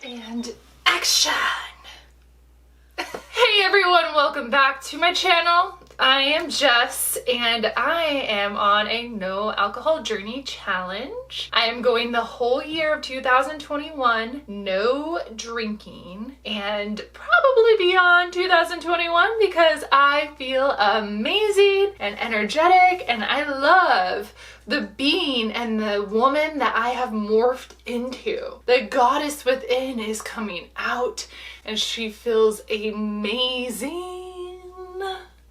And action! Hey everyone, welcome back to my channel. I am Jess and I am on a no alcohol journey challenge. I am going the whole year of 2021 no drinking and probably beyond 2021 because I feel amazing and energetic and I love the being and the woman that I have morphed into. The goddess within is coming out and she feels amazing.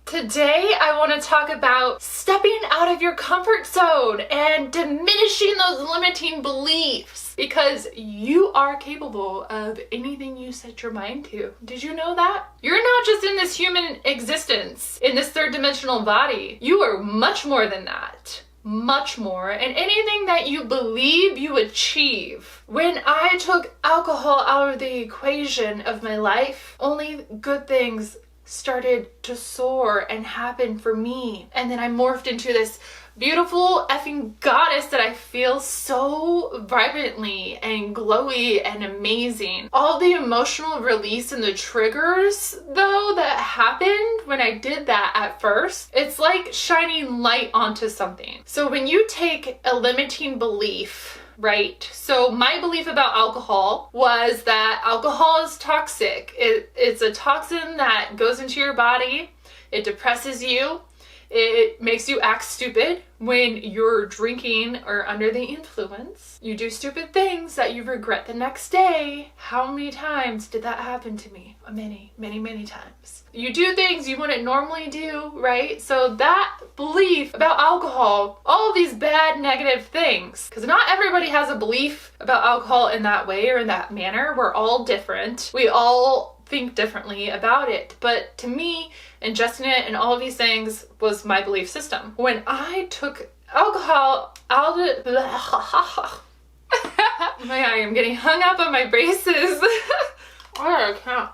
Today I want to talk about stepping out of your comfort zone and diminishing those limiting beliefs because you are capable of anything you set your mind to. Did you know that? You're not just in this human existence, in this third dimensional body. You are much more than that. Much more, and anything that you believe you achieve. When I took alcohol out of the equation of my life, only good things started to soar and happen for me. And then I morphed into this beautiful effing goddess that I feel so vibrantly and glowy and amazing. All the emotional release and the triggers though that happened when I did that at first, it's like shining light onto something. So when you take a limiting belief, right? So my belief about alcohol was that alcohol is toxic. It's a toxin that goes into your body. It depresses you. It makes you act stupid when you're drinking or under the influence. You do stupid things that you regret the next day. How many times did that happen to me? Many, many, many times. You do things you wouldn't normally do, right? So that belief about alcohol, all of these bad negative things, because not everybody has a belief about alcohol in that way or in that manner. We're all different. We all think differently about it. But to me, ingesting it and all of these things was my belief system. When I took alcohol out of oh my god, I'm getting hung up on my braces. I can't.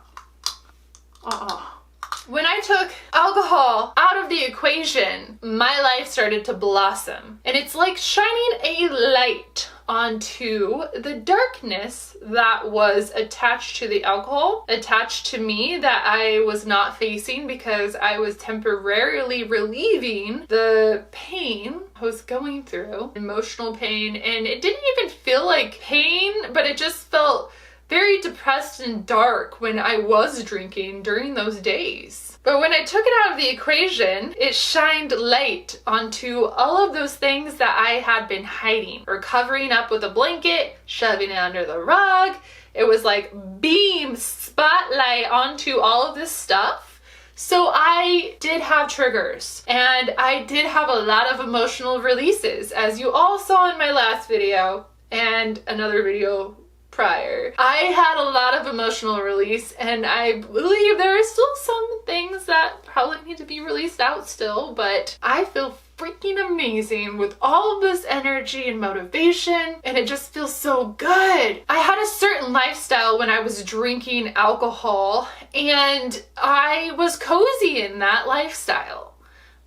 When I took alcohol out of the equation, my life started to blossom. And it's like shining a light onto the darkness that was attached to the alcohol, attached to me that I was not facing because I was temporarily relieving the pain I was going through, emotional pain, and it didn't even feel like pain, but it just felt very depressed and dark when I was drinking during those days. But when I took it out of the equation, it shined light onto all of those things that I had been hiding or covering up with a blanket, shoving it under the rug. It was like beam spotlight onto all of this stuff. So I did have triggers and I did have a lot of emotional releases, as you all saw in my last video and another video prior. I had a lot of emotional release and I believe there are still some things that probably need to be released out still, but I feel freaking amazing with all of this energy and motivation and it just feels so good. I had a certain lifestyle when I was drinking alcohol and I was cozy in that lifestyle.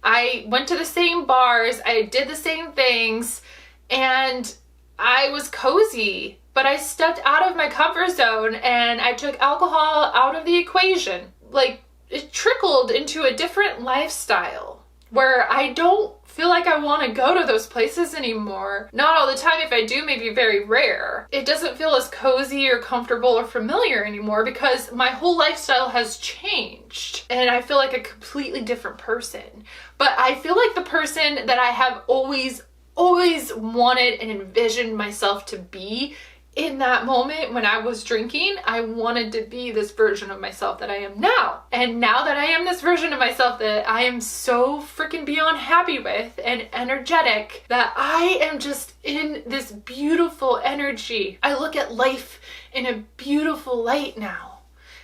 I went to the same bars, I did the same things, and I was cozy. But I stepped out of my comfort zone and I took alcohol out of the equation. Like, it trickled into a different lifestyle where I don't feel like I want to go to those places anymore. Not all the time. If I do, maybe very rare. It doesn't feel as cozy or comfortable or familiar anymore because my whole lifestyle has changed and I feel like a completely different person. But I feel like the person that I have always wanted and envisioned myself to be in that moment when I was drinking, I wanted to be this version of myself that I am now. And now that I am this version of myself that I am so freaking beyond happy with and energetic, that I am just in this beautiful energy. I look at life in a beautiful light now.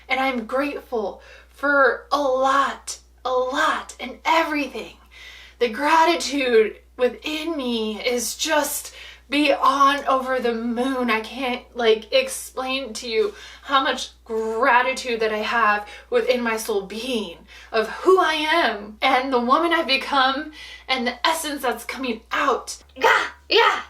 And I'm grateful for a lot, and everything. The gratitude within me is just beyond over the moon. I can't explain to you how much gratitude that I have within my soul being of who I am and the woman I've become and the essence that's coming out. Yeah.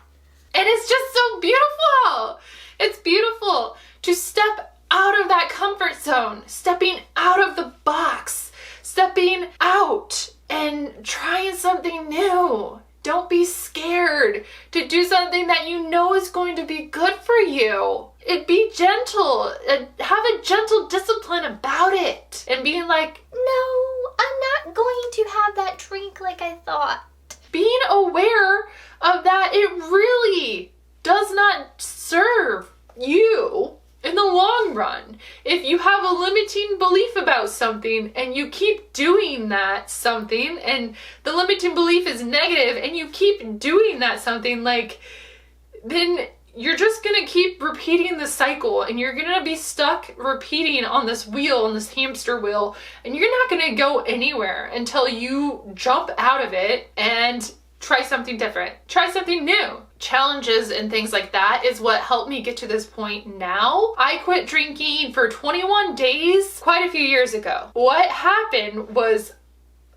And it's just so beautiful. It's beautiful to step out of that comfort zone, stepping out of the box, stepping out and trying something new. Don't be scared to do something that you know is going to be good for you. Be gentle. Have a gentle discipline about it. And being like, no, I'm not going to have that drink like I thought. Being aware of that, it really does not serve you in the long run. If you have a limiting belief about something and you keep doing that something and the limiting belief is negative and you keep doing that something, then you're just gonna keep repeating the cycle and you're gonna be stuck repeating on this wheel, on this hamster wheel, and you're not gonna go anywhere until you jump out of it and try something different, try something new. Challenges and things like that is what helped me get to this point now. I quit drinking for 21 days quite a few years ago. What happened was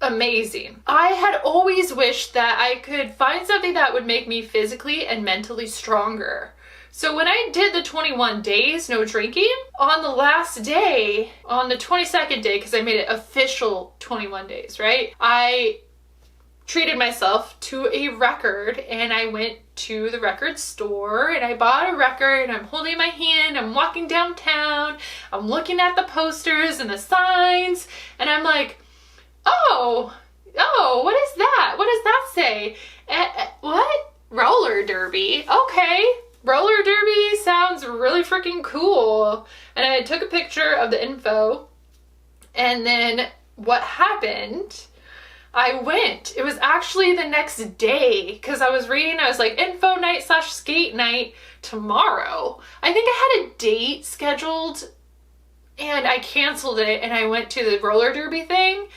amazing. I had always wished that I could find something that would make me physically and mentally stronger. So when I did the 21 days no drinking, on the last day, on the 22nd day, because I made it official 21 days, right? I treated myself to a record and I went to the record store and I bought a record and I'm holding my hand, I'm walking downtown, I'm looking at the posters and the signs and I'm like, oh, what is that? What does that say? What? Roller derby. Okay. Roller derby sounds really freaking cool. And I took a picture of the info and then what happened, I went. It was actually the next day because I was reading, I was like, info night / skate night tomorrow. I think I had a date scheduled and I canceled it and I went to the roller derby thing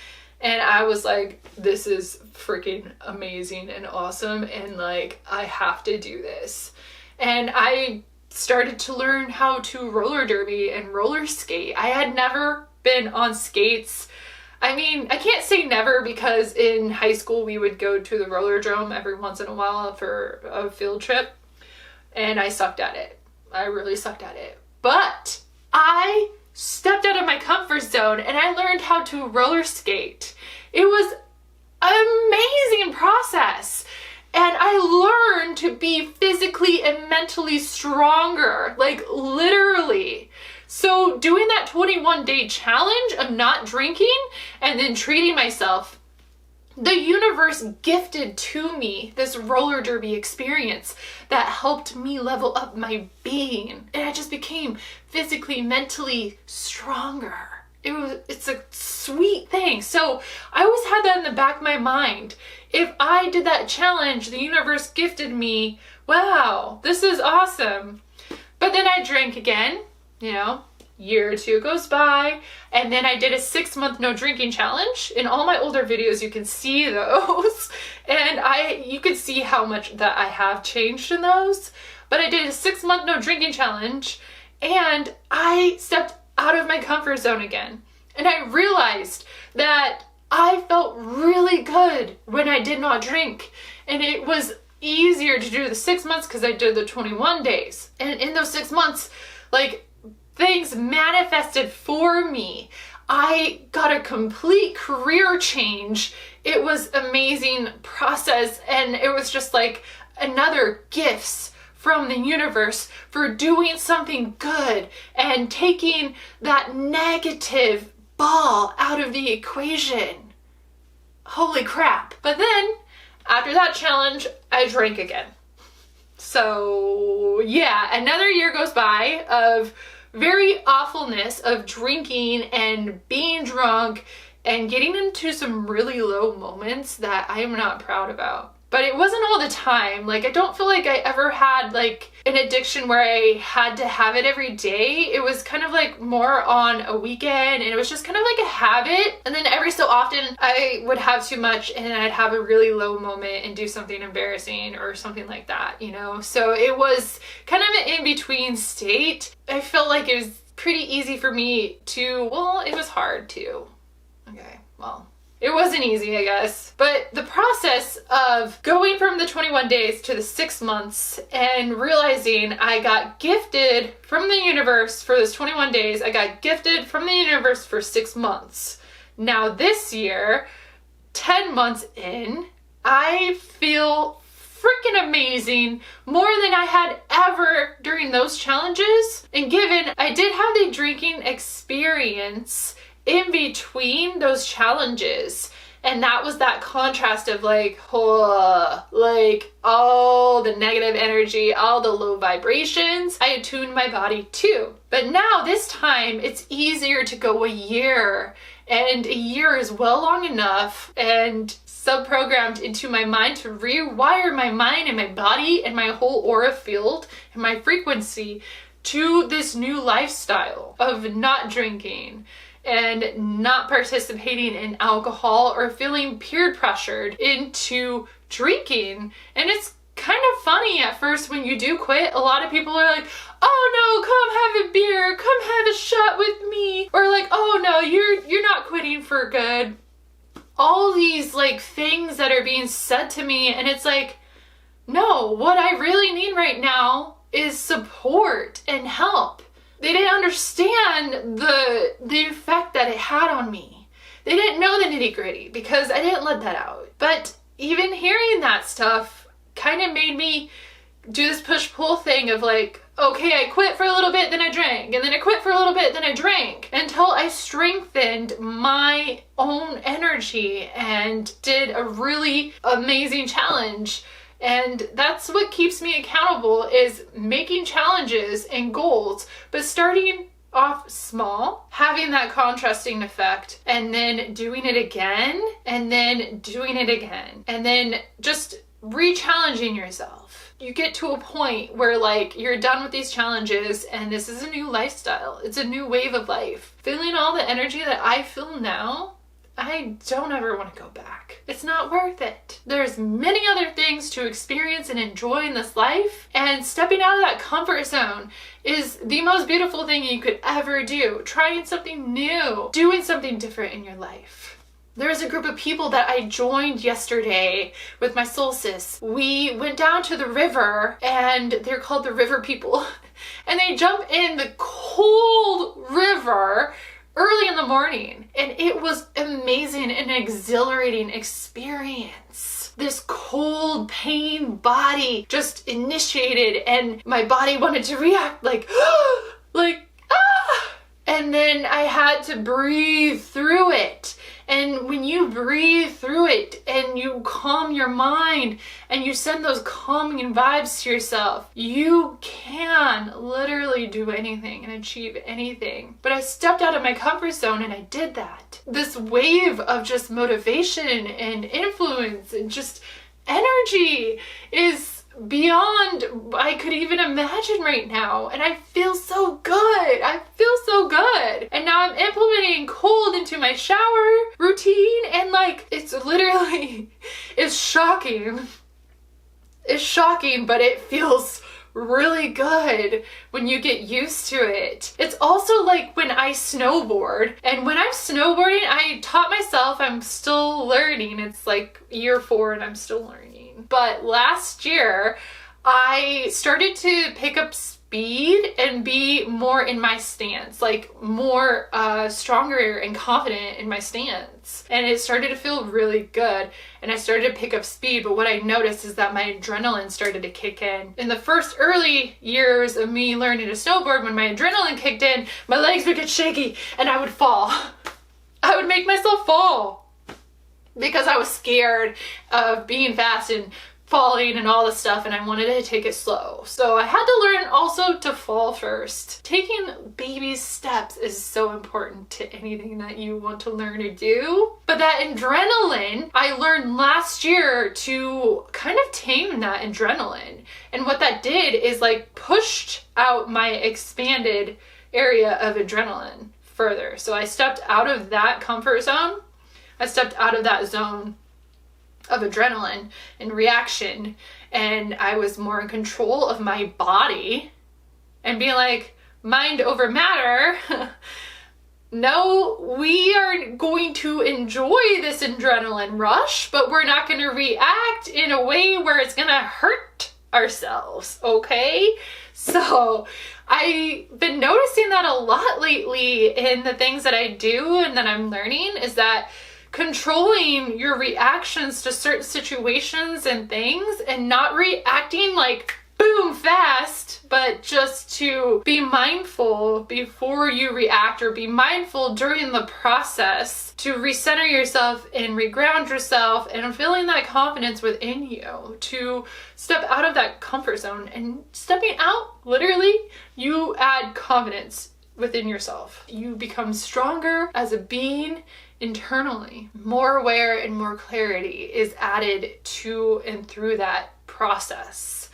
and I was like, this is freaking amazing and awesome and I have to do this. And I started to learn how to roller derby and roller skate. I had never been on skates. I mean, I can't say never because in high school we would go to the rollerdrome every once in a while for a field trip and I sucked at it. I really sucked at it. But I stepped out of my comfort zone and I learned how to roller skate. It was an amazing process and I learned to be physically and mentally stronger, literally. So doing that 21-day challenge of not drinking and then treating myself, the universe gifted to me this roller derby experience that helped me level up my being. And I just became physically, mentally stronger. It's a sweet thing. So I always had that in the back of my mind. If I did that challenge, the universe gifted me, wow, this is awesome. But then I drank again. Year or two goes by, and then I did a 6-month no drinking challenge. In all my older videos, you can see those, and you can see how much that I have changed in those. But I did a 6-month no drinking challenge, and I stepped out of my comfort zone again. And I realized that I felt really good when I did not drink, and it was easier to do the 6 months because I did the 21 days. And in those 6 months, things manifested for me. I got a complete career change. It was amazing process and it was just another gifts from the universe for doing something good and taking that negative ball out of the equation. Holy crap. But then after that challenge, I drank again. So yeah, another year goes by of very awfulness of drinking and being drunk and getting into some really low moments that I am not proud about. But it wasn't all the time. Like, I don't feel like I ever had like an addiction where I had to have it every day. It was kind of like more on a weekend, and it was just kind of like a habit. And then every so often I would have too much and I'd have a really low moment and do something embarrassing or something like that, you know? So it was kind of an in-between state. I felt like it was pretty easy for me to, well, it was hard too. Okay, well, it wasn't easy, I guess. But the process of going from the 21 days to the 6 months and realizing I got gifted from the universe for those 21 days, I got gifted from the universe for 6 months. Now this year, 10 months in, I feel freaking amazing, more than I had ever during those challenges. And given I did have the drinking experience in between those challenges, and that was that contrast of like, like all the negative energy, all the low vibrations, I attuned my body to. But now this time it's easier to go a year, and a year is well long enough and sub-programmed into my mind to rewire my mind and my body and my whole aura field and my frequency to this new lifestyle of not drinking and not participating in alcohol or feeling peer pressured into drinking. And it's kind of funny at first when you do quit. A lot of people are like, oh no, come have a beer, come have a shot with me. Or like, oh no, you're not quitting for good. All these like things that are being said to me, and it's like, no, what I really need right now is support and help. They didn't understand the effect that it had on me. They didn't know the nitty-gritty because I didn't let that out. But even hearing that stuff kind of made me do this push-pull thing of like, okay, I quit for a little bit, then I drank, and then I quit for a little bit, then I drank, until I strengthened my own energy and did a really amazing challenge. And that's what keeps me accountable, is making challenges and goals, but starting off small, having that contrasting effect, and then doing it again, and then doing it again, and then just re-challenging yourself. You get to a point where like you're done with these challenges and this is a new lifestyle. It's a new wave of life. Feeling all the energy that I feel now, I don't ever want to go back. It's not worth it. There's many other things to experience and enjoy in this life, and stepping out of that comfort zone is the most beautiful thing you could ever do. Trying something new, doing something different in your life. There's a group of people that I joined yesterday with my solstice. We went down to the river, and they're called the river people. And they jump in the cold river early in the morning, and it was amazing and exhilarating experience. This cold pain body just initiated, and my body wanted to react like, like, ah! And then I had to breathe through it. And when you breathe through it and you calm your mind and you send those calming vibes to yourself, you can literally do anything and achieve anything. But I stepped out of my comfort zone and I did that. This wave of just motivation and influence and just energy is beyond I could even imagine right now, and I feel so good. I feel so good. And now I'm implementing cold into my shower routine, and like it's literally, it's shocking. It's shocking, but it feels really good when you get used to it. It's also like when I snowboard, and when I'm snowboarding, I taught myself, I'm still learning. It's like year 4 and I'm still learning. But last year, I started to pick up speed and be more in my stance, like more stronger and confident in my stance. And it started to feel really good. And I started to pick up speed. But what I noticed is that my adrenaline started to kick in. In the first early years of me learning to snowboard, when my adrenaline kicked in, my legs would get shaky and I would fall. I would make myself fall, because I was scared of being fast and falling and all this stuff, and I wanted to take it slow. So I had to learn also to fall first. Taking baby steps is so important to anything that you want to learn to do. But that adrenaline, I learned last year to kind of tame that adrenaline. And what that did is like pushed out my expanded area of adrenaline further. So I stepped out of that comfort zone. I stepped out of that zone of adrenaline and reaction, and I was more in control of my body and being like, mind over matter. No, we are going to enjoy this adrenaline rush, but we're not going to react in a way where it's going to hurt ourselves, okay? So I've been noticing that a lot lately in the things that I do and that I'm learning, is that controlling your reactions to certain situations and things and not reacting like boom fast, but just to be mindful before you react, or be mindful during the process to recenter yourself and reground yourself and feeling that confidence within you to step out of that comfort zone. And stepping out, literally, you add confidence within yourself. You become stronger as a being internally. More aware and more clarity is added to and through that process.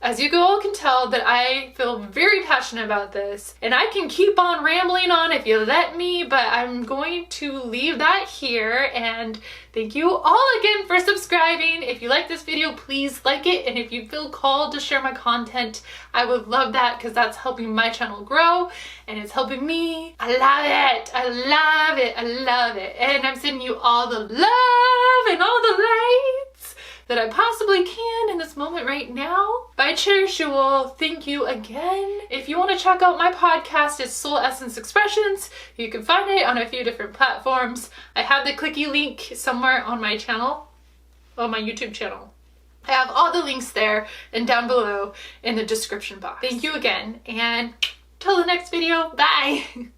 As you all can tell that I feel very passionate about this, and I can keep on rambling on if you let me, but I'm going to leave that here. And thank you all again for subscribing. If you like this video, please like it, and if you feel called to share my content, I would love that, because that's helping my channel grow and it's helping me. I love it. I love it. I love it. And I'm sending you all the love and all the lights that I possibly can in this moment right now. I cherish you all. Thank you again. If you want to check out my podcast, it's Soul Essence Expressions. You can find it on a few different platforms. I have the clicky link somewhere on my channel, on my YouTube channel. I have all the links there and down below in the description box. Thank you again, and till the next video, bye!